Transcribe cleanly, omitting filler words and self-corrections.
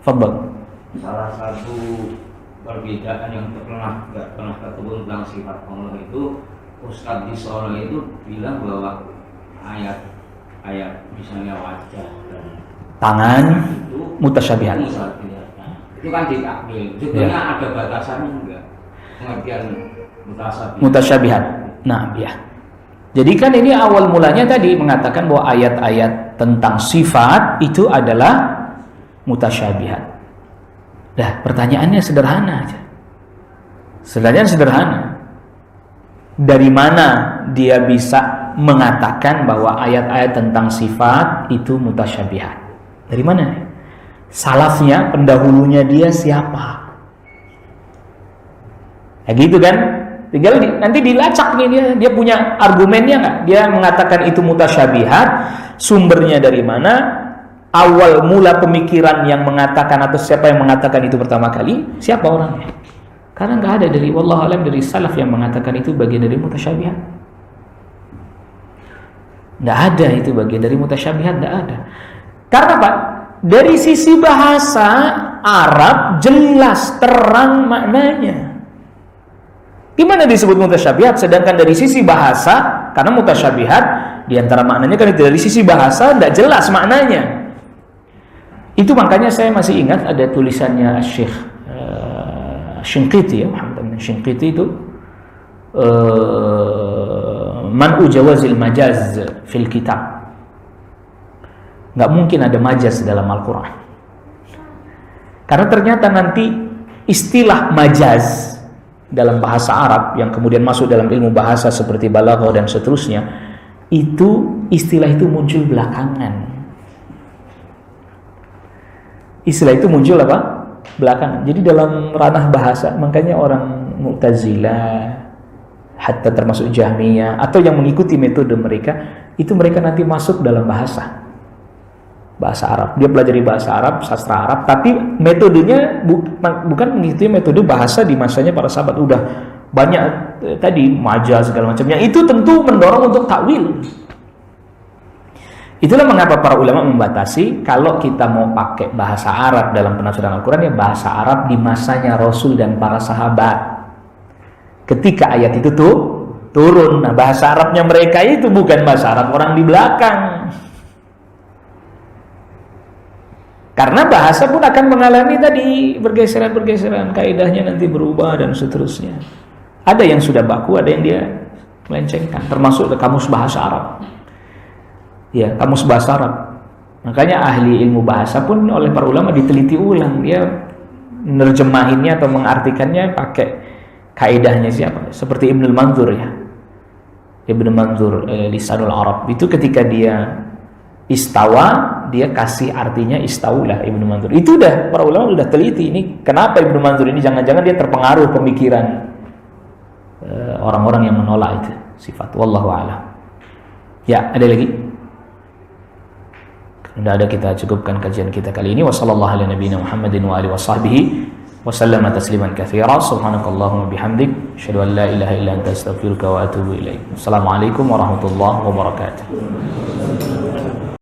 Fadhal. Salah satu perbedaan yang nggak pernah ketemu tentang sifat Allah itu, Ustadz di Solo itu bilang bahwa ayat misalnya wajah dan Tangan itu mutasyabihat. Itu kan ditakwil. Sebetulnya ada batasannya enggak? Pengertian Mutasyabihat. Nah, ya. Jadi kan ini awal mulanya tadi mengatakan bahwa ayat-ayat tentang sifat itu adalah mutasyabihat. Nah, pertanyaannya sederhana aja. Sebenarnya sederhana. Dari mana dia bisa mengatakan bahwa ayat-ayat tentang sifat itu mutasyabihat? Dari mana? Salafnya, pendahulunya dia siapa? Ya gitu kan? Tinggal nanti dilacak nih dia punya argumennya nggak? Dia mengatakan itu mutasyabihat, sumbernya dari mana? Awal mula pemikiran yang mengatakan atau siapa yang mengatakan itu pertama kali? Siapa orangnya? Karena nggak ada dari wallahu alam dari salaf yang mengatakan itu bagian dari mutasyabihat. Nggak ada itu bagian dari mutasyabihat, nggak ada. Karena apa? Dari sisi bahasa Arab jelas terang maknanya. Gimana disebut mutasyabihat? Sedangkan dari sisi bahasa, karena mutasyabihat diantara maknanya kan dari sisi bahasa tidak jelas maknanya. Itu makanya saya masih ingat ada tulisannya Syekh Shinqiti, ya, Muhammad bin Shinqiti itu Man'u Jawazil Majaz fil Kitab. Nggak mungkin ada majaz dalam Al-Quran. Karena ternyata nanti istilah majaz dalam bahasa Arab yang kemudian masuk dalam ilmu bahasa seperti balaghah dan seterusnya, itu istilah itu muncul belakangan. Istilah itu muncul apa? Belakangan. Jadi dalam ranah bahasa, makanya orang Mu'tazilah, hatta termasuk Jahmiyah atau yang mengikuti metode mereka, itu mereka nanti masuk dalam bahasa Arab. Dia pelajari bahasa Arab, sastra Arab, tapi metodenya bukan mengikuti metode bahasa di masanya para sahabat. Udah banyak tadi majaz segala macam. Yang itu tentu mendorong untuk takwil. Itulah mengapa para ulama membatasi kalau kita mau pakai bahasa Arab dalam penafsiran Al-Quran, ya bahasa Arab di masanya Rasul dan para sahabat. Ketika ayat itu turun, nah bahasa Arabnya mereka itu bukan bahasa Arab orang di belakang. Karena bahasa pun akan mengalami tadi pergeseran-pergeseran, kaidahnya nanti berubah dan seterusnya. Ada yang sudah baku, ada yang dia melencengkan, termasuk kamus bahasa Arab. Ya, kamus bahasa Arab. Makanya ahli ilmu bahasa pun oleh para ulama diteliti ulang, dia menerjemahinnya atau mengartikannya pakai kaidahnya siapa? Seperti Ibnul Manzur, ya. Ibnu Manzur Lisanul Arab itu ketika dia istawa, dia kasih artinya istaulah Ibnu Manzur. Itu udah para ulama udah teliti ini kenapa Ibnu Manzur ini jangan-jangan dia terpengaruh pemikiran orang-orang yang menolak itu sifat. Wallahu a'lam. Ya, ada lagi? Sudah ada, kita cukupkan kajian kita kali ini. Wassallallahu ala nabiyina Muhammadin wa alihi washabbihi wa sallama tasliman katsira. Subhanakallahumma bihamdik, asyhadu an la ilaha illa anta astaghfiruka wa atubu ilaik. Assalamualaikum warahmatullahi wabarakatuh.